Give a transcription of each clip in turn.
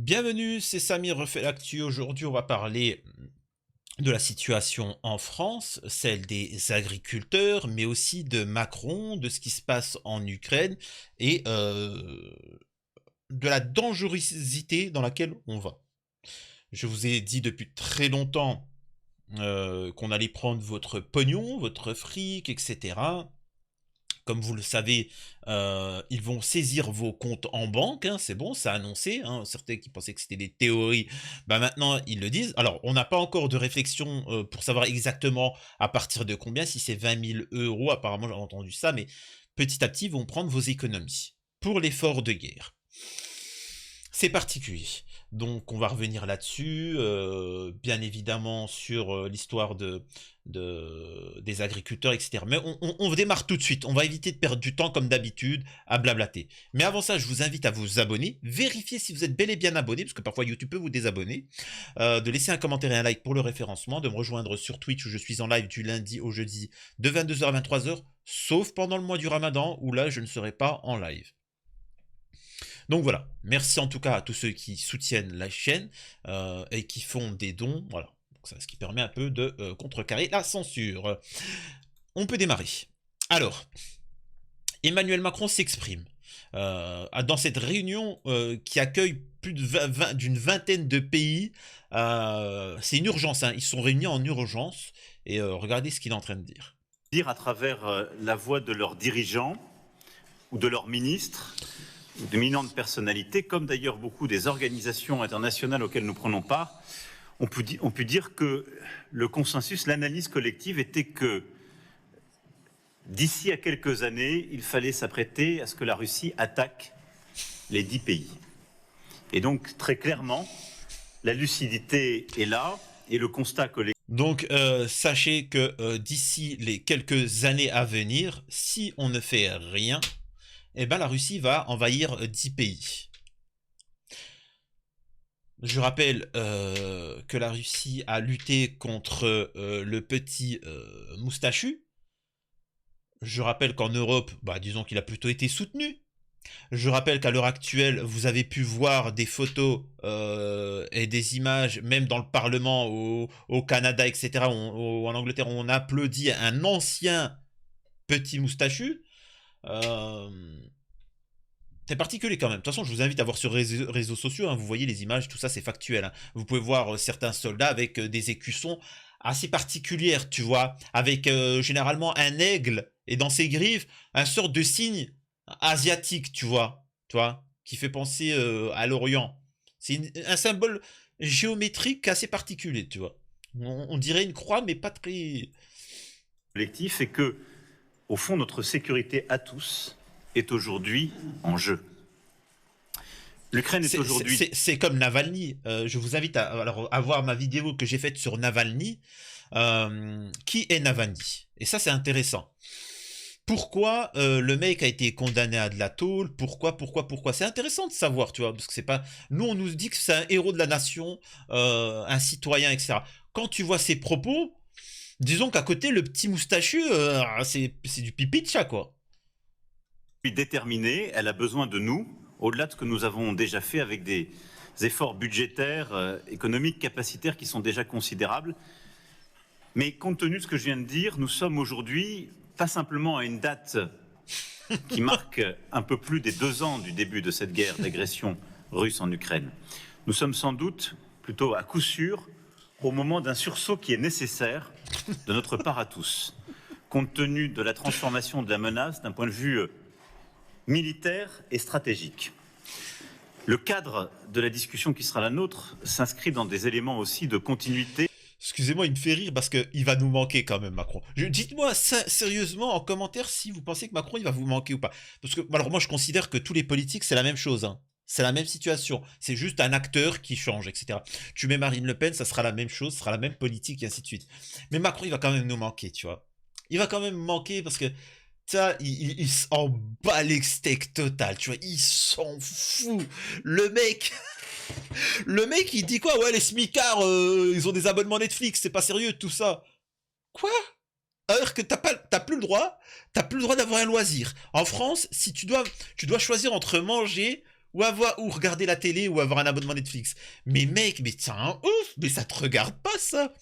Bienvenue, c'est Samir refait l'actu. Aujourd'hui, on va parler de la situation en France, celle des agriculteurs, mais aussi de Macron, de ce qui se passe en Ukraine et de la dangerosité dans laquelle on va. Je vous ai dit depuis très longtemps qu'on allait prendre votre pognon, votre fric, etc. Comme vous le savez, ils vont saisir vos comptes en banque, hein, c'est bon, c'est annoncé. Hein, certains qui pensaient que c'était des théories, bah maintenant ils le disent. Alors, on n'a pas encore de réflexion pour savoir exactement à partir de combien, si c'est 20 000 euros, apparemment j'ai entendu ça, mais petit à petit, ils vont prendre vos économies pour l'effort de guerre. C'est particulier. Donc on va revenir là-dessus, bien évidemment sur l'histoire des agriculteurs, etc. Mais on démarre tout de suite, on va éviter de perdre du temps comme d'habitude à blablater. Mais avant ça, je vous invite à vous abonner, vérifiez si vous êtes bel et bien abonné, parce que parfois YouTube peut vous désabonner, de laisser un commentaire et un like pour le référencement, de me rejoindre sur Twitch où je suis en live du lundi au jeudi de 22h à 23h, sauf pendant le mois du Ramadan où là je ne serai pas en live. Donc voilà, merci en tout cas à tous ceux qui soutiennent la chaîne et qui font des dons, voilà. C'est ce qui permet un peu de contrecarrer la censure. On peut démarrer. Alors, Emmanuel Macron s'exprime dans cette réunion qui accueille plus d'une vingtaine de pays. C'est une urgence, hein. Ils sont réunis en urgence et regardez ce qu'il est en train de dire. Dire à travers la voix de leurs dirigeants ou de leurs ministres, d'éminentes personnalités, comme d'ailleurs beaucoup des organisations internationales auxquelles nous prenons part, on peut dire que le consensus, l'analyse collective était que d'ici à quelques années, il fallait s'apprêter à ce que la Russie attaque les 10 pays. Et donc, très clairement, la lucidité est là et le constat collectif. Donc, sachez que d'ici les quelques années à venir, si on ne fait rien, eh ben, la Russie va envahir 10 pays. Je rappelle que la Russie a lutté contre le petit moustachu. Je rappelle qu'en Europe, bah, disons qu'il a plutôt été soutenu. Je rappelle qu'à l'heure actuelle, vous avez pu voir des photos et des images, même dans le Parlement, au Canada, etc., en Angleterre, on applaudit un ancien petit moustachu. C'est particulier quand même. De toute façon, je vous invite à voir sur les réseaux sociaux, hein, vous voyez les images, tout ça c'est factuel. Hein. Vous pouvez voir certains soldats avec des écussons assez particulières, tu vois, avec généralement un aigle et dans ses griffes, un sort de signe asiatique, tu vois, qui fait penser à l'Orient. C'est un symbole géométrique assez particulier, tu vois. On dirait une croix, mais pas très... Collectif est que, au fond, notre sécurité à tous est aujourd'hui en jeu. L'Ukraine est aujourd'hui... C'est comme Navalny. Je vous invite à voir ma vidéo que j'ai faite sur Navalny. Qui est Navalny? Et ça, c'est intéressant. Pourquoi le mec a été condamné à de la tôle? Pourquoi? C'est intéressant de savoir, tu vois, parce que c'est pas... Nous, on nous dit que c'est un héros de la nation, un citoyen, etc. Quand tu vois ses propos, disons qu'à côté, le petit moustachu, c'est du pipi de chat, quoi. Déterminée, elle a besoin de nous, au-delà de ce que nous avons déjà fait avec des efforts budgétaires, économiques, capacitaires qui sont déjà considérables. Mais compte tenu de ce que je viens de dire, nous sommes aujourd'hui pas simplement à une date qui marque un peu plus des 2 ans du début de cette guerre d'agression russe en Ukraine. Nous sommes sans doute, plutôt à coup sûr, au moment d'un sursaut qui est nécessaire de notre part à tous, compte tenu de la transformation de la menace d'un point de vue militaire et stratégique. Le cadre de la discussion qui sera la nôtre s'inscrit dans des éléments aussi de continuité. Excusez-moi, il me fait rire parce qu'il va nous manquer quand même, Macron. Dites-moi sérieusement en commentaire si vous pensez que Macron il va vous manquer ou pas. Parce que alors moi je considère que tous les politiques c'est la même chose. Hein. C'est la même situation. C'est juste un acteur qui change, etc. Tu mets Marine Le Pen, ça sera la même chose, ça sera la même politique et ainsi de suite. Mais Macron il va quand même nous manquer, tu vois. Il va quand même manquer parce que ça, il s'en bat les steaks total, tu vois, il s'en fout. Le mec, il dit quoi? Ouais, les smicards, ils ont des abonnements Netflix, c'est pas sérieux tout ça. Quoi? Alors que t'as plus le droit d'avoir un loisir. En France, si tu dois choisir entre manger ou regarder la télé ou avoir un abonnement Netflix. Mais mec, mais c'est un ouf, mais ça te regarde pas ça.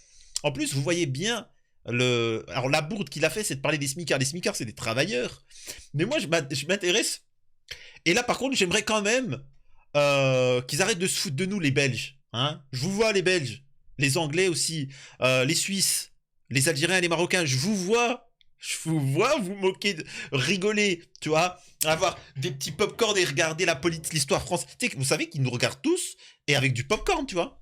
En plus, vous voyez bien alors la bourde qu'il a fait, c'est de parler des smicards. Les smicards, c'est des travailleurs. Mais moi, je m'intéresse. Et là, par contre, j'aimerais quand même qu'ils arrêtent de se foutre de nous, les Belges. Hein, je vous vois, les Belges, les Anglais aussi, les Suisses, les Algériens et les Marocains. Je vous vois vous moquer, rigoler, tu vois, avoir des petits popcorn et regarder l'histoire française. Vous savez qu'ils nous regardent tous et avec du popcorn, tu vois.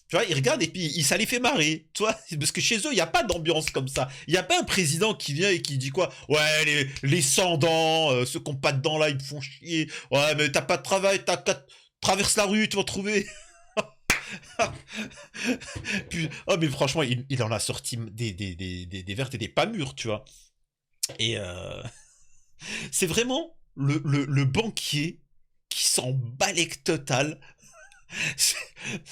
Tu vois, ils regardent et puis ça les fait marrer, tu vois, parce que chez eux, il n'y a pas d'ambiance comme ça. Il n'y a pas un président qui vient et qui dit quoi? Ouais, les sans-dents, ceux qui n'ont pas de dents là, ils me font chier. Ouais, mais t'as pas de travail, traverse la rue, tu vas trouver. Puis, oh, mais franchement, il en a sorti des vertes et des pas mûres, tu vois. Et c'est vraiment le banquier qui s'en balèque total.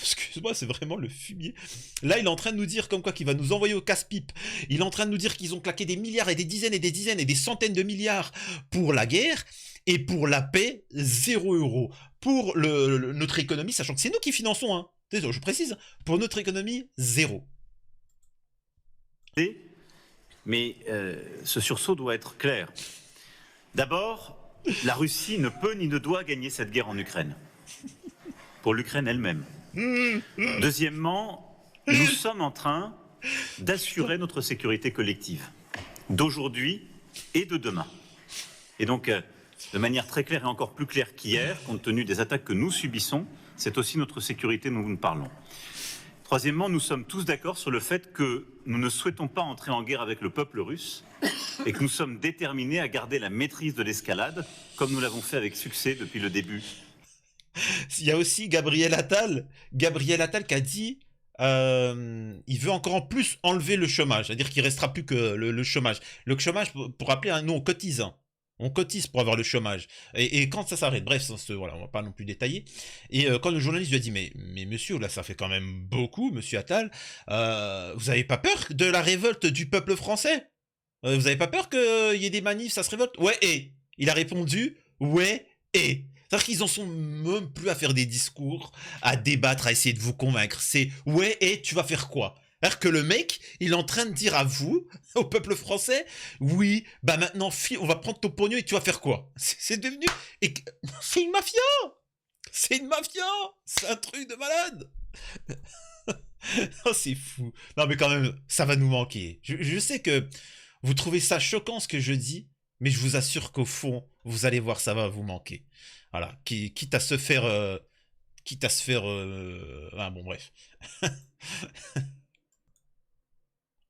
Excuse-moi, c'est vraiment le fumier. Là, il est en train de nous dire comme quoi qu'il va nous envoyer au casse-pipe. Il est en train de nous dire qu'ils ont claqué des milliards et des dizaines et des dizaines et des centaines de milliards pour la guerre et pour la paix, 0 euro. Pour notre économie, sachant que c'est nous qui finançons, hein. Désolé, je précise, pour notre économie, 0. Mais ce sursaut doit être clair. D'abord, la Russie ne peut ni ne doit gagner cette guerre en Ukraine. Pour l'Ukraine elle-même. Deuxièmement, nous sommes en train d'assurer notre sécurité collective, d'aujourd'hui et de demain. Et donc, de manière très claire et encore plus claire qu'hier, compte tenu des attaques que nous subissons, c'est aussi notre sécurité dont nous parlons. Troisièmement, nous sommes tous d'accord sur le fait que nous ne souhaitons pas entrer en guerre avec le peuple russe et que nous sommes déterminés à garder la maîtrise de l'escalade, comme nous l'avons fait avec succès depuis le début. Il y a aussi Gabriel Attal qui a dit il veut encore en plus enlever le chômage, c'est-à-dire qu'il restera plus que le chômage. Le chômage, pour rappeler, hein, nous on cotise. Hein. On cotise pour avoir le chômage. Et quand ça s'arrête, bref, voilà, on va pas non plus détailler. Et quand le journaliste lui a dit mais monsieur, là ça fait quand même beaucoup, monsieur Attal, vous avez pas peur de la révolte du peuple français? Vous avez pas peur qu'il y ait des manifs, ça se révolte? Ouais, et il a répondu ouais, et. C'est-à-dire qu'ils en sont même plus à faire des discours, à débattre, à essayer de vous convaincre. C'est ouais, et tu vas faire quoi? C'est-à-dire que le mec, il est en train de dire à vous, au peuple français, oui, bah maintenant, on va prendre ton pognon et tu vas faire quoi? C'est devenu. C'est une mafia! C'est une mafia! C'est un truc de malade! Oh, c'est fou. Non, mais quand même, ça va nous manquer. Je sais que vous trouvez ça choquant ce que je dis, mais je vous assure qu'au fond, vous allez voir, ça va vous manquer. Voilà, quitte à se faire... Ah bon, bref.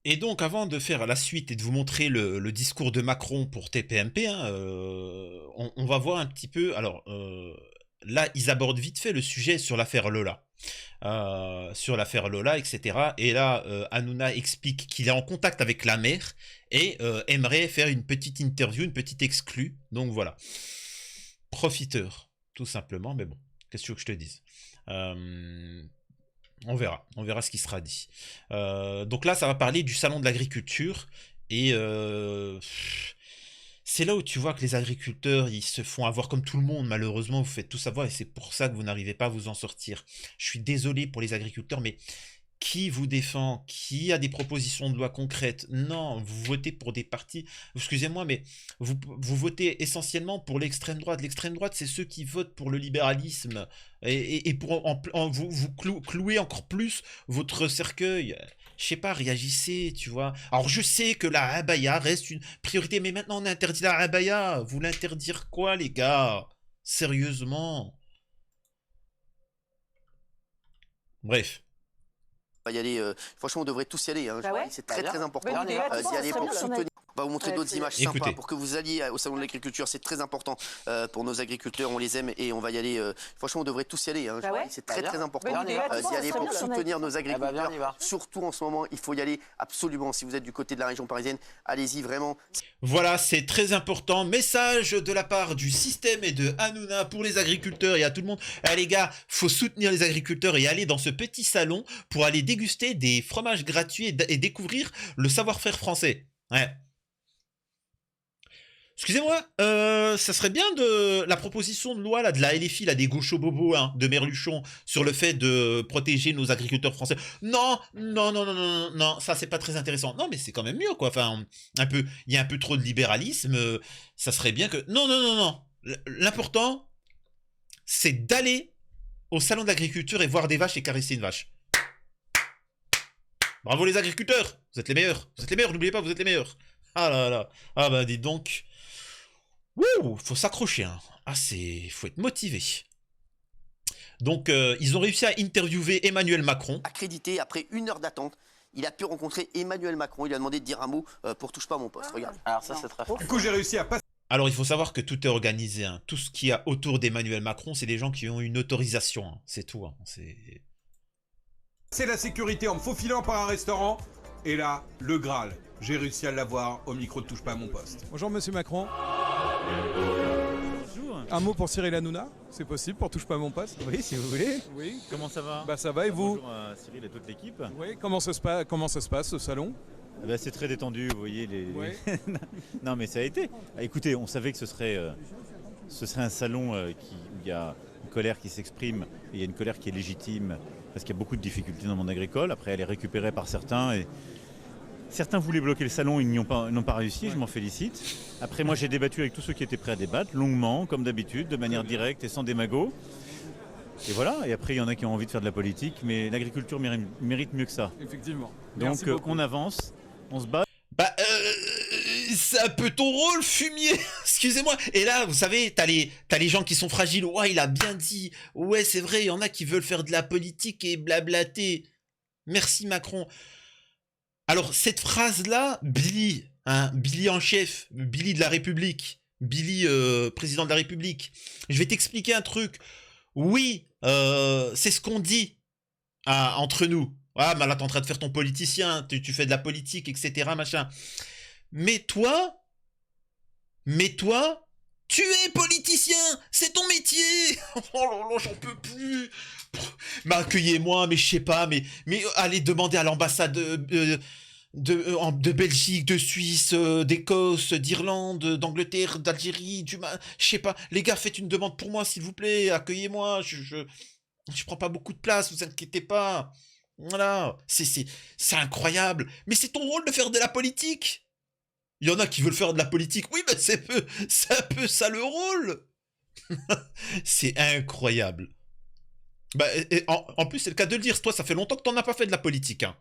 Et donc, avant de faire la suite et de vous montrer le discours de Macron pour TPMP, hein, on va voir un petit peu... Alors, là, ils abordent vite fait le sujet sur l'affaire Lola. Etc. Et là, Hanouna explique qu'il est en contact avec la mère et aimerait faire une petite interview, une petite exclue. Donc voilà. Profiteur, tout simplement, mais bon, qu'est-ce que tu veux que je te dise? On verra ce qui sera dit. Donc là, ça va parler du salon de l'agriculture, et c'est là où tu vois que les agriculteurs, ils se font avoir comme tout le monde, malheureusement, vous faites tout savoir, et c'est pour ça que vous n'arrivez pas à vous en sortir. Je suis désolé pour les agriculteurs, mais qui vous défend? Qui a des propositions de loi concrètes? Non, vous votez pour des partis, excusez-moi, mais vous votez essentiellement pour l'extrême droite. L'extrême droite, c'est ceux qui votent pour le libéralisme et pour vous clouer encore plus votre cercueil. Je sais pas, réagissez, tu vois. Alors je sais que la abaya reste une priorité, mais maintenant on interdit la abaya. Vous l'interdire quoi, les gars? Sérieusement. Bref. On va y aller, franchement on devrait tous y aller, hein. Bah ouais. C'est très très important d'y aller pour soutenir. On va vous montrer d'autres images sympas pour que vous alliez au salon de l'agriculture, c'est très important pour nos agriculteurs, on les aime et on va y aller, franchement on devrait tous y aller, hein. C'est très très important d'y aller pour soutenir nos agriculteurs, surtout en ce moment, il faut y aller absolument, si vous êtes du côté de la région parisienne, allez-y vraiment. Voilà, c'est très important, message de la part du système et de Hanouna pour les agriculteurs et à tout le monde. Eh les gars, faut soutenir les agriculteurs et aller dans ce petit salon pour aller déguster des fromages gratuits et découvrir le savoir-faire français. Ouais. Excusez-moi, ça serait bien de la proposition de loi là, de la LFI, là, des gauchos bobos, hein, de Merluchon, sur le fait de protéger nos agriculteurs français. Non, non, non, non, non, non, ça c'est pas très intéressant. Non, mais c'est quand même mieux, quoi. Enfin, un peu, il y a un peu trop de libéralisme. Ça serait bien que. Non, non, non, non. L'important, c'est d'aller au salon de l'agriculture et voir des vaches et caresser une vache. Bravo les agriculteurs, vous êtes les meilleurs. Vous êtes les meilleurs, n'oubliez pas, vous êtes les meilleurs. Ah là là. Ah bah dites donc. Wouh, faut s'accrocher, hein. Ah, faut être motivé. Donc, ils ont réussi à interviewer Emmanuel Macron. Accrédité, après 1 heure d'attente, il a pu rencontrer Emmanuel Macron. Il lui a demandé de dire un mot pour touche pas à mon poste. Regarde. Alors ça, c'est très fort. Du coup, j'ai réussi à passer. Alors, il faut savoir que tout est organisé, hein. Tout ce qu'il y a autour d'Emmanuel Macron, c'est des gens qui ont une autorisation, hein. C'est tout, hein. C'est la sécurité en me faufilant par un restaurant. Et là, le Graal. J'ai réussi à l'avoir au micro de touche pas à mon poste. Bonjour Monsieur Macron. Bonjour. Un mot pour Cyril Hanouna, c'est possible, pour touche pas à mon poste. Oui, si vous voulez. Oui. Comment ça va? Bah ça va et vous? Bonjour à Cyril et toute l'équipe. Oui, comment ça se passe au salon? Bah, c'est très détendu, vous voyez. Oui. Non mais ça a été. Écoutez, on savait que ce serait un salon où il y a une colère qui s'exprime, et il y a une colère qui est légitime, parce qu'il y a beaucoup de difficultés dans le monde agricole. Après, elle est récupérée par certains et certains voulaient bloquer le salon, ils n'ont pas réussi, je m'en félicite. Après, moi, j'ai débattu avec tous ceux qui étaient prêts à débattre, longuement, comme d'habitude, de manière directe et sans démago. Et voilà, et après, il y en a qui ont envie de faire de la politique, mais l'agriculture mérite mieux que ça. Effectivement. Donc, on avance, on se bat. Bah, c'est un peu ton rôle, fumier. Excusez-moi. Et là, vous savez, t'as les gens qui sont fragiles. Ouais, il a bien dit. Ouais, c'est vrai, il y en a qui veulent faire de la politique et blablater. Merci, Macron. Alors, cette phrase-là, Billy, hein, Billy en chef, Billy de la République, Billy président de la République, je vais t'expliquer un truc. Oui, c'est ce qu'on dit entre nous. Ah, mais là, t'es en train de faire ton politicien, tu fais de la politique, etc., machin. Mais toi, tu es politicien, c'est ton métier. Oh là là, j'en peux plus. Mais accueillez-moi, mais je sais pas, mais allez demander à l'ambassade de Belgique, de Suisse, d'Écosse, d'Irlande, d'Angleterre, d'Algérie, je sais pas. Les gars, faites une demande pour moi, s'il vous plaît, accueillez-moi. Je prends pas beaucoup de place, vous inquiétez pas. Voilà, c'est incroyable. Mais c'est ton rôle de faire de la politique. Il y en a qui veulent faire de la politique. Oui, mais c'est un peu ça le rôle. C'est incroyable. Bah, en plus, c'est le cas de le dire. Toi, ça fait longtemps que t'en as pas fait de la politique. Hein.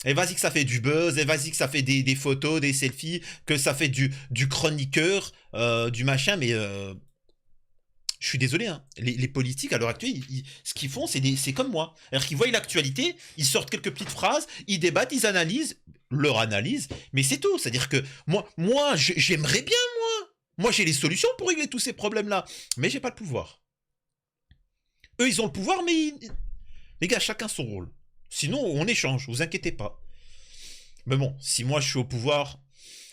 Et vas-y que ça fait du buzz, et vas-y que ça fait des photos, des selfies, que ça fait du chroniqueur, du machin, mais je suis désolé, hein. Les politiques à l'heure actuelle, ce qu'ils font, c'est comme moi. C'est-à-dire qu'ils voient l'actualité, ils sortent quelques petites phrases, ils débattent, ils analysent, leur analyse, mais c'est tout. C'est-à-dire que moi j'aimerais bien, moi j'ai les solutions pour régler tous ces problèmes-là, mais j'ai pas le pouvoir. Eux, ils ont le pouvoir, mais les gars, chacun son rôle. Sinon, on échange, vous inquiétez pas. Mais bon, si moi je suis au pouvoir,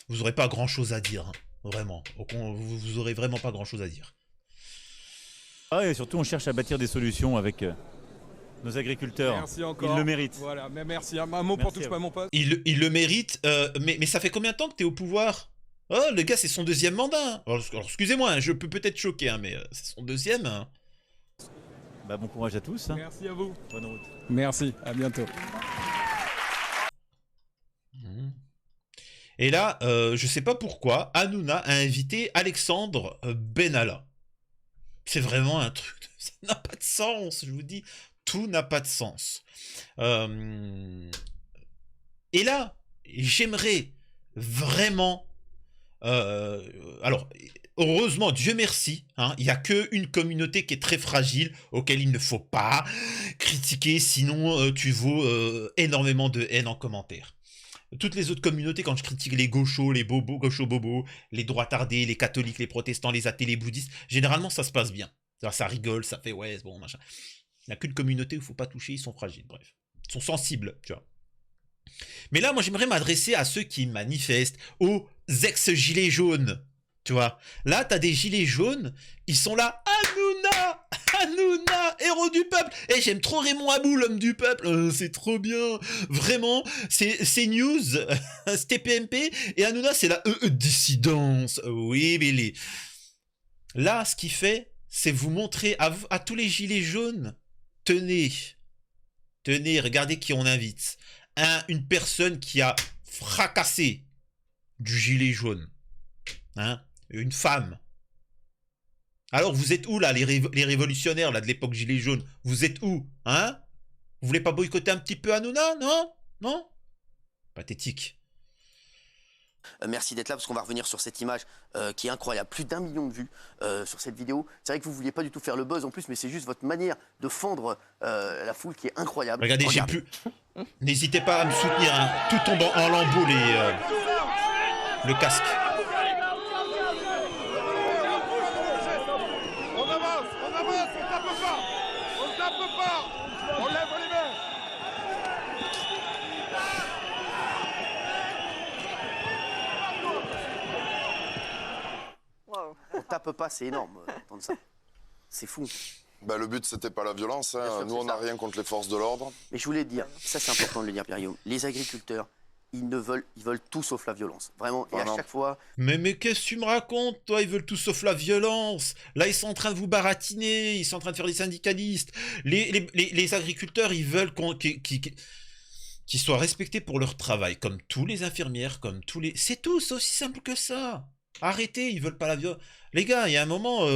vous aurez pas grand-chose à dire, hein. Vraiment. Vous aurez vraiment pas grand-chose à dire. Ah, et surtout, on cherche à bâtir des solutions avec nos agriculteurs. Merci encore. Ils le méritent. Voilà, mais merci. Un mot pour touche pas à mon poste. Ils le méritent, mais ça fait combien de temps que t'es au pouvoir? Oh, le gars, c'est son 2e mandat. Alors excusez-moi, hein, je peux peut-être choquer, hein, mais c'est son 2e. Hein. Bah, bon courage à tous. Hein. Merci à vous. Bonne route. Merci, à bientôt. Et là, je sais pas pourquoi, Hanouna a invité Alexandre Benalla. C'est vraiment un truc, ça n'a pas de sens, je vous dis, tout n'a pas de sens. Et là, j'aimerais vraiment... alors, heureusement, Dieu merci, hein, il n'y a qu'une communauté qui est très fragile, auquel il ne faut pas critiquer, sinon tu vaux énormément de haine en commentaire. Toutes les autres communautés, quand je critique les gauchos, les bobos, gauchos-bobos, les droitardés, les catholiques, les protestants, les athées, les bouddhistes, généralement ça se passe bien. Ça rigole, ça fait ouais, bon, machin. Il n'y a qu'une communauté où il ne faut pas toucher, ils sont fragiles, bref. Ils sont sensibles, tu vois. Mais là, moi, j'aimerais m'adresser à ceux qui manifestent, aux ex-gilets jaunes, tu vois. Là, tu as des gilets jaunes, ils sont là, Hanouna, Hanouna, héros du peuple. Et j'aime trop Raymond Abou, l'homme du peuple. C'est trop bien. Vraiment, c'est news, c'est TPMP. Et Hanouna, c'est la dissidence. Oui, mais là, ce qu'il fait, c'est vous montrer à tous les gilets jaunes. Tenez, regardez qui on invite. Une personne qui a fracassé du gilet jaune. Hein, une femme. Alors, vous êtes où, là, les révolutionnaires là, de l'époque gilet jaune? Vous êtes où? Hein? Vous voulez pas boycotter un petit peu Hanouna? Non? Non? Pathétique. Merci d'être là, parce qu'on va revenir sur cette image qui est incroyable. Plus d'1 million de vues sur cette vidéo. C'est vrai que vous vouliez pas du tout faire le buzz en plus, mais c'est juste votre manière de fendre la foule qui est incroyable. Regardez, j'ai plus... N'hésitez pas à me soutenir, hein. Tout tombe en lambeaux, le casque. On tape pas, c'est énorme d'entendre ça. C'est fou. Bah, le but, c'était pas la violence. Hein. Nous, on n'a rien contre les forces de l'ordre. Mais je voulais te dire, ça c'est important de le dire, Pierre-Guillaume, les agriculteurs, ils veulent tout sauf la violence. Vraiment, et à chaque fois... Mais qu'est-ce que tu me racontes, toi? Ils veulent tout sauf la violence. Là, ils sont en train de vous baratiner, ils sont en train de faire des syndicalistes. Les agriculteurs, ils veulent qu'ils soient respectés pour leur travail, comme tous les infirmières, comme tous les... C'est tout, c'est aussi simple que ça. Arrêtez, ils veulent pas la violence. Les gars, il y a un moment,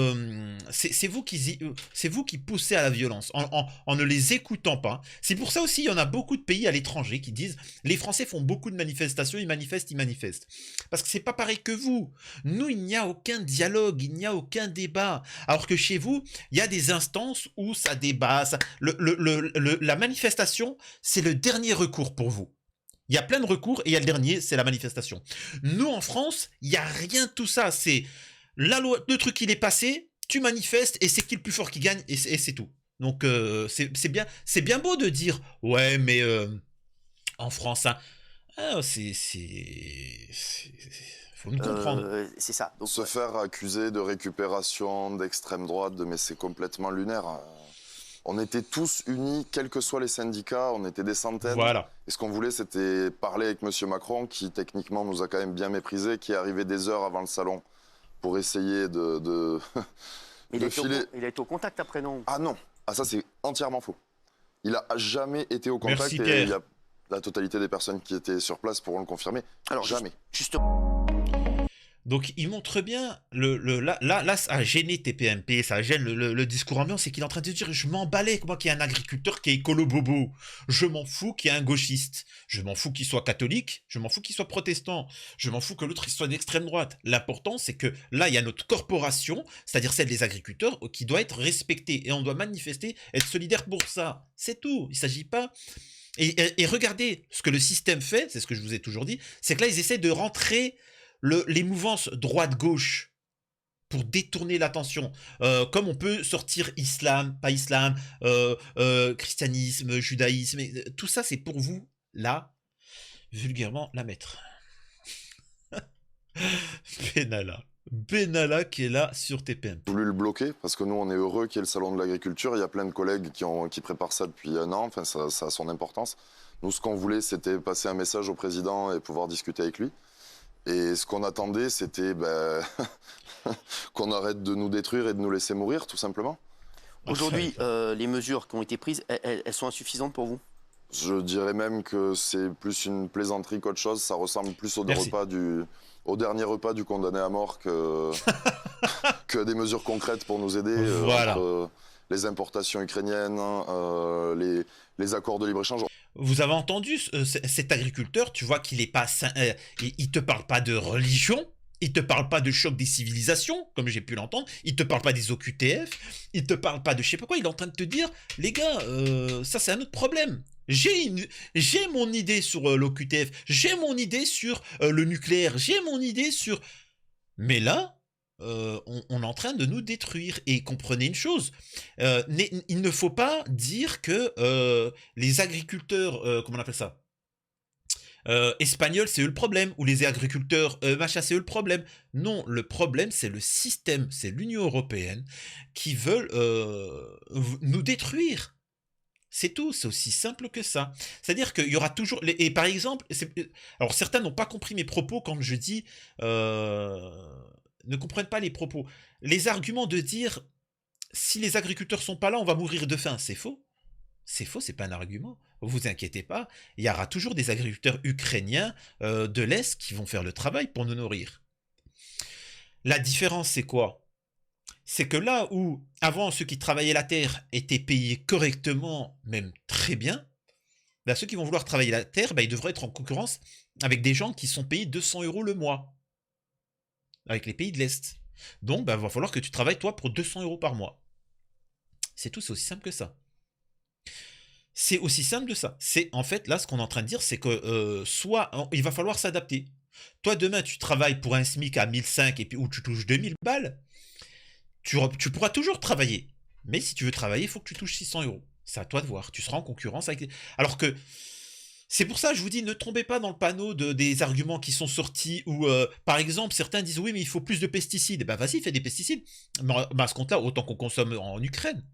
c'est vous qui poussez à la violence en ne les écoutant pas. C'est pour ça aussi, il y en a beaucoup de pays à l'étranger qui disent les Français font beaucoup de manifestations, ils manifestent. Parce que c'est pas pareil que vous. Nous, il n'y a aucun dialogue, il n'y a aucun débat. Alors que chez vous, il y a des instances où ça débat. La manifestation, c'est le dernier recours pour vous. Il y a plein de recours et il y a le dernier, c'est la manifestation. Nous, en France, il n'y a rien de tout ça. C'est la loi, le truc, il est passé, tu manifestes et c'est qui le plus fort qui gagne et c'est tout. Donc, c'est bien beau de dire, ouais, mais en France, hein, faut nous comprendre. C'est ça. Donc, se faire accuser de récupération, d'extrême droite, mais c'est complètement lunaire. On était tous unis, quels que soient les syndicats, on était des centaines. Voilà. Et ce qu'on voulait, c'était parler avec M. Macron, qui techniquement nous a quand même bien méprisés, qui est arrivé des heures avant le salon pour essayer de filer. Il a été au contact après, non? Ah non, ça c'est entièrement faux. Il n'a jamais été au contact. Merci, et Pierre. il y a la totalité des personnes qui étaient sur place pourront le confirmer. Alors, jamais. Justement. Donc, il montre bien, là, ça a gêné TPMP, ça gêne le discours ambiant, c'est qu'il est en train de dire, je m'en balais, moi, qu'il y ait un agriculteur qui est écolo-bobo. Je m'en fous qu'il y ait un gauchiste. Je m'en fous qu'il soit catholique. Je m'en fous qu'il soit protestant. Je m'en fous que l'autre, il soit d'extrême droite. L'important, c'est que là, il y a notre corporation, c'est-à-dire celle des agriculteurs, qui doit être respectée. Et on doit manifester, être solidaire pour ça. C'est tout. Il ne s'agit pas... Et regardez ce que le système fait, c'est ce que je vous ai toujours dit, c'est que là, ils essaient de rentrer les mouvances droite-gauche pour détourner l'attention. Comme on peut sortir islam, pas islam, christianisme, judaïsme, tout ça, c'est pour vous, là, vulgairement, la mettre. Benalla qui est là sur TPM. J'ai voulu le bloquer parce que nous on est heureux qu'il y ait le salon de l'agriculture. Il y a plein de collègues qui préparent ça depuis un an. Enfin, ça a son importance. Nous, ce qu'on voulait, c'était passer un message au président et pouvoir discuter avec lui. Et ce qu'on attendait, c'était qu'on arrête de nous détruire et de nous laisser mourir, tout simplement. Aujourd'hui, les mesures qui ont été prises, elles sont insuffisantes pour vous? Je dirais même que c'est plus une plaisanterie qu'autre chose. Ça ressemble plus au dernier repas du condamné à mort que des mesures concrètes pour nous aider. Voilà. Les importations ukrainiennes, les accords de libre-échange. Vous avez entendu cet agriculteur, tu vois qu'il est pas... il te parle pas de religion, il te parle pas de choc des civilisations, comme j'ai pu l'entendre, il te parle pas des OQTF, il te parle pas de je sais pas quoi, il est en train de te dire, les gars, ça c'est un autre problème. J'ai mon idée sur l'OQTF, j'ai mon idée sur le nucléaire, j'ai mon idée sur... Mais là, on est en train de nous détruire. Et comprenez une chose, il ne faut pas dire que les agriculteurs, comment on appelle ça, espagnols, c'est eux le problème, ou les agriculteurs, machin, c'est eux le problème. Non, le problème, c'est le système, c'est l'Union européenne qui veulent nous détruire. C'est tout, c'est aussi simple que ça. C'est-à-dire qu'il y aura toujours... Et par exemple, alors certains n'ont pas compris mes propos quand je dis... ne comprennent pas les propos. Les arguments de dire, si les agriculteurs sont pas là, on va mourir de faim, c'est faux. C'est faux, c'est pas un argument. Vous inquiétez pas, il y aura toujours des agriculteurs ukrainiens de l'Est qui vont faire le travail pour nous nourrir. La différence, c'est quoi? C'est que là où, avant, ceux qui travaillaient la terre étaient payés correctement, même très bien, ben, ceux qui vont vouloir travailler la terre, ben, ils devraient être en concurrence avec des gens qui sont payés 200 € le mois, avec les pays de l'Est. Donc, ben, il va falloir que tu travailles, toi, pour 200 € par mois. C'est tout, c'est aussi simple que ça. C'est aussi simple que ça. C'est en fait, là, ce qu'on est en train de dire, c'est que il va falloir s'adapter. Toi, demain, tu travailles pour un SMIC à 1005 et puis où tu touches 2000 balles, tu pourras toujours travailler. Mais si tu veux travailler, il faut que tu touches 600 €. C'est à toi de voir. Tu seras en concurrence avec... Alors que... C'est pour ça que je vous dis, ne tombez pas dans le panneau des arguments qui sont sortis où, par exemple, certains disent « Oui, mais il faut plus de pesticides. » Ben vas-y, fais des pesticides. Mais à ce compte-là, autant qu'on consomme en Ukraine.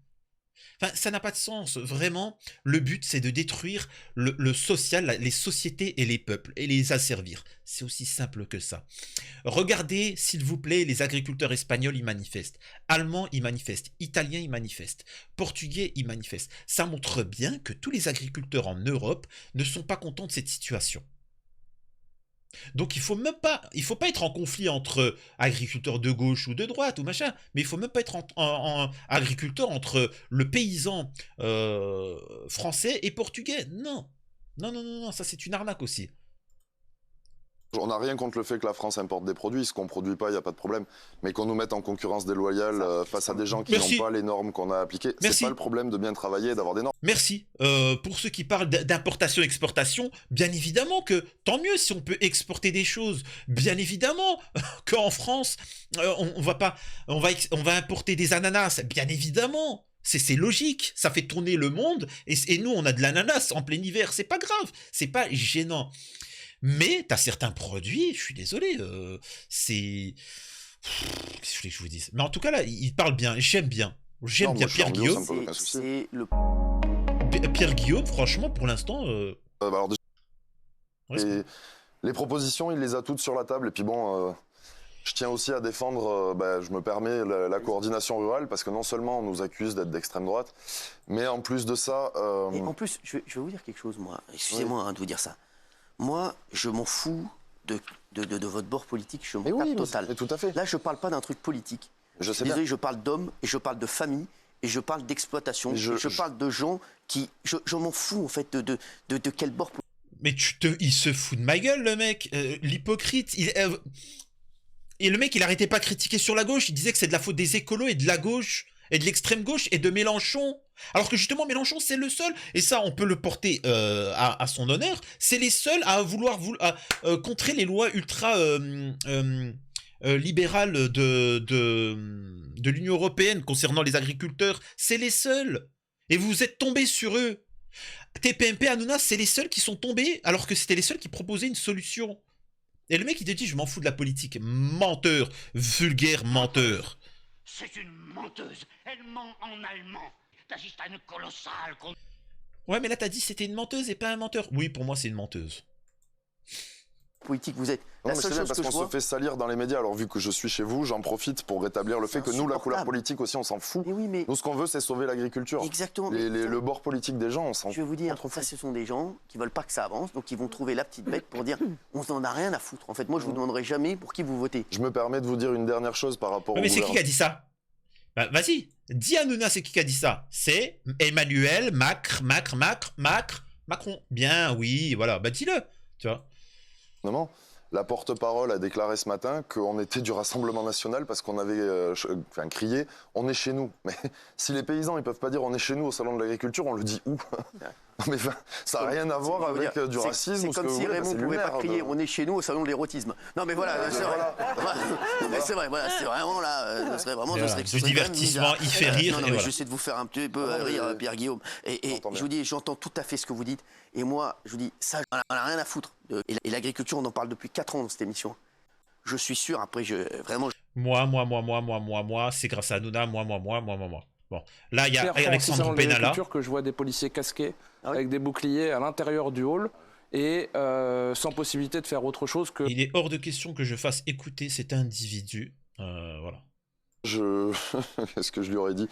Enfin, ça n'a pas de sens. Vraiment, le but, c'est de détruire le social, les sociétés et les peuples, et les asservir. C'est aussi simple que ça. Regardez, s'il vous plaît, les agriculteurs espagnols, ils manifestent. Allemands, ils manifestent. Italiens, ils manifestent. Portugais, ils manifestent. Ça montre bien que tous les agriculteurs en Europe ne sont pas contents de cette situation. Donc il faut pas être en conflit entre agriculteurs de gauche ou de droite ou machin, mais il faut même pas être en agriculteur entre le paysan français et portugais. Non. Non, non, non, non, ça c'est une arnaque aussi. On n'a rien contre le fait que la France importe des produits, ce qu'on ne produit pas, il n'y a pas de problème. Mais qu'on nous mette en concurrence déloyale face à des gens qui n'ont pas les normes qu'on a appliquées, c'est pas le problème de bien travailler et d'avoir des normes. Merci. Pour ceux qui parlent d'importation-exportation, bien évidemment que tant mieux si on peut exporter des choses. Bien évidemment qu'en France, on va importer des ananas. Bien évidemment. C'est logique, ça fait tourner le monde. Et nous, on a de l'ananas en plein hiver. C'est pas grave, c'est pas gênant. Mais t'as certains produits, je suis désolé, c'est... Qu'est-ce que je vous dise? Mais en tout cas, là, il parle bien, j'aime bien. J'aime bien Pierre Guillaume. Pierre Guillaume, franchement, pour l'instant... alors déjà, les propositions, il les a toutes sur la table. Et puis bon, je tiens aussi à défendre, je me permets, la coordination rurale, parce que non seulement on nous accuse d'être d'extrême droite, mais en plus de ça... Et en plus, je vais vous dire quelque chose, moi. Excusez-moi de vous dire ça. Moi, je m'en fous de votre bord politique, je m'en tape total. Tout à fait. Là, je parle pas d'un truc politique. Je sais désolé, bien. je parle d'hommes, et je parle de famille, et je parle d'exploitation, je parle de gens qui... Je m'en fous, en fait, de quel bord politique. Mais il se fout de ma gueule, le mec. L'hypocrite, et le mec, il arrêtait pas de critiquer sur la gauche, il disait que c'est de la faute des écolos et de la gauche, et de l'extrême gauche, et de Mélenchon. Alors que justement, Mélenchon, c'est le seul, et ça, on peut le porter à son honneur, c'est les seuls à vouloir contrer les lois ultra libérales de l'Union européenne concernant les agriculteurs. C'est les seuls. Et vous êtes tombés sur eux. TPMP, Hanouna, c'est les seuls qui sont tombés, alors que c'était les seuls qui proposaient une solution. Et le mec, il te dit, je m'en fous de la politique. Menteur, vulgaire menteur. C'est une menteuse. Elle ment en allemand. T'agis à une colossale... Ouais, mais là, t'as dit c'était une menteuse et pas un menteur. Oui, pour moi, c'est une menteuse. Politique, vous êtes... Non, mais c'est bien parce qu'on se fait salir dans les médias. Alors, vu que je suis chez vous, j'en profite pour rétablir le fait que nous, la couleur politique aussi, on s'en fout. Mais... Nous, ce qu'on veut, c'est sauver l'agriculture. Exactement. Le bord politique des gens, on s'en fout. Je vais vous dire, ça, ce sont des gens qui veulent pas que ça avance, donc ils vont trouver la petite bête pour dire on s'en a rien à foutre. En fait, moi, je vous demanderai jamais pour qui vous votez. Je me permets de vous dire une dernière chose par rapport au mais c'est qui a dit ça? Bah, vas-y, dis à Hanouna, c'est qui a dit ça? C'est Emmanuel Macron. Bien, oui, voilà, bah dis-le, tu vois. Non, la porte-parole a déclaré ce matin qu'on était du Rassemblement National parce qu'on avait crié « on est chez nous ». Mais si les paysans, ils peuvent pas dire « on est chez nous au Salon de l'Agriculture », on le dit où? Mais ça n'a rien à voir avec du racisme. C'est comme si Raymond ne pouvait pas crier on est chez nous au salon de l'érotisme. Non mais voilà, c'est vrai. C'est vrai, voilà, c'est vraiment là. Ce serait vraiment du divertissement, il fait rire. Non, mais j'essaie de vous faire un petit peu rire, Pierre-Guillaume. Et je vous dis, j'entends tout à fait ce que vous dites. Et moi, je vous dis, ça, on n'a rien à foutre. Et l'agriculture, on en parle depuis 4 ans dans cette émission. Je suis sûr, après, vraiment. Moi, c'est grâce à Hanouna, moi. Bon, là, il y a Alexandre Benalla. Que je vois des policiers casqués avec des boucliers à l'intérieur du hall et sans possibilité de faire autre chose que... Il est hors de question que je fasse écouter cet individu. Voilà. Qu'est-ce que je lui aurais dit?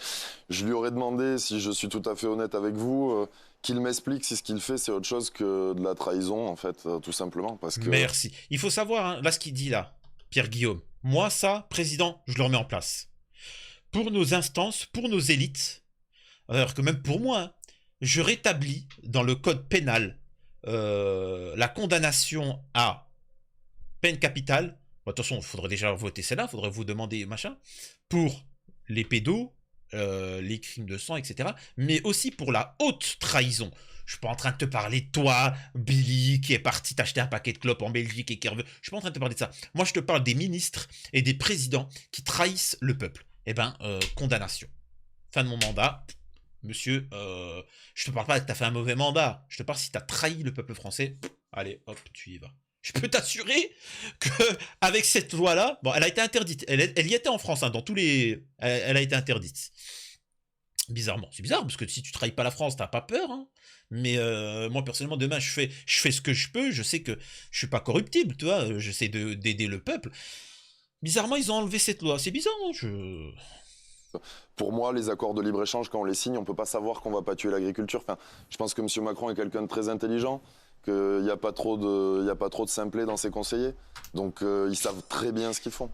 Je lui aurais demandé, si je suis tout à fait honnête avec vous, qu'il m'explique si ce qu'il fait, c'est autre chose que de la trahison, en fait, tout simplement. Parce que... Merci. Il faut savoir, hein, là, ce qu'il dit là, Pierre-Guillaume. Moi, ça, président, je le remets en place. Pour nos instances, pour nos élites, alors que même pour moi, hein, je rétablis dans le code pénal la condamnation à peine capitale. Bon, de toute façon, il faudrait déjà voter celle-là, il faudrait vous demander machin, pour les pédos, les crimes de sang, etc. Mais aussi pour la haute trahison. Je suis pas en train de te parler de toi, Billy, qui est parti t'acheter un paquet de clopes en Belgique et qui revient. Je suis pas en train de te parler de ça. Moi, je te parle des ministres et des présidents qui trahissent le peuple. Eh ben, condamnation. Fin de mon mandat. Monsieur, je te parle pas que tu as fait un mauvais mandat. Je te parle si tu as trahi le peuple français. Allez, hop, tu y vas. Je peux t'assurer qu'avec cette loi-là, bon, elle a été interdite. Elle y était en France, hein, dans tous les... Elle a été interdite. Bizarrement. C'est bizarre, parce que si tu trahis pas la France, t'as pas peur. Hein. Mais moi, personnellement, demain, je fais ce que je peux. Je sais que je suis pas corruptible, tu vois. J'essaie d'aider le peuple. Bizarrement, ils ont enlevé cette loi. C'est bizarre, hein. Pour moi, les accords de libre-échange, quand on les signe, on ne peut pas savoir qu'on ne va pas tuer l'agriculture. Enfin, je pense que M. Macron est quelqu'un de très intelligent, qu'il n'y a pas trop de simplet dans ses conseillers. Donc, ils savent très bien ce qu'ils font.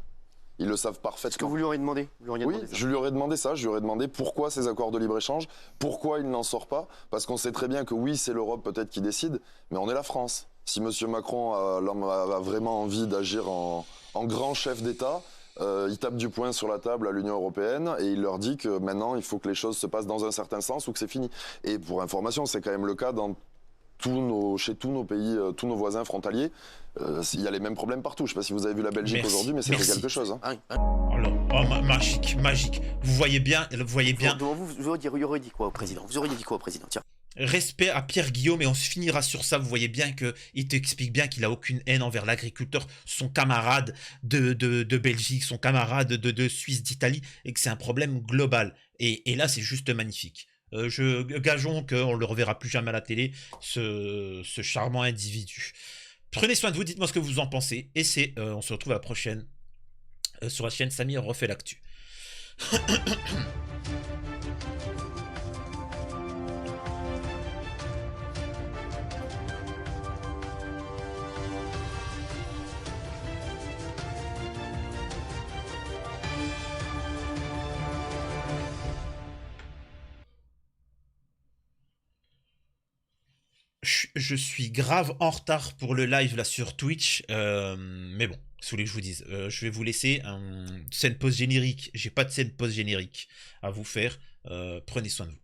Ils le savent parfaitement. Est-ce que vous lui auriez demandé? Oui, je lui aurais demandé ça. Je lui aurais demandé pourquoi ces accords de libre-échange, pourquoi il n'en sort pas. Parce qu'on sait très bien que oui, c'est l'Europe peut-être qui décide, mais on est la France. Si M. Macron a vraiment envie d'agir en grand chef d'État, il tape du poing sur la table à l'Union européenne et il leur dit que maintenant il faut que les choses se passent dans un certain sens ou que c'est fini. Et pour information, c'est quand même le cas dans chez tous nos pays, tous nos voisins frontaliers. Il y a les mêmes problèmes partout. Je ne sais pas si vous avez vu la Belgique aujourd'hui, mais c'était quelque chose. Hein. Magique. Vous voyez bien. Vous auriez dit quoi au président? Vous auriez dit quoi au président? Tiens. Respect à Pierre-Guillaume et on se finira sur ça. Vous voyez bien qu'il t'explique bien qu'il a aucune haine envers l'agriculteur, son camarade de Belgique, son camarade de Suisse, d'Italie, et que c'est un problème global. Et là, c'est juste magnifique. Gageons qu'on ne le reverra plus jamais à la télé, ce charmant individu. Prenez soin de vous, dites-moi ce que vous en pensez. Et on se retrouve à la prochaine sur la chaîne Samir refait l'actu. Je suis grave en retard pour le live là sur Twitch, mais bon, si vous voulez que je vous dise, je vais vous laisser scène post-générique. J'ai pas de scène post-générique à vous faire. Prenez soin de vous.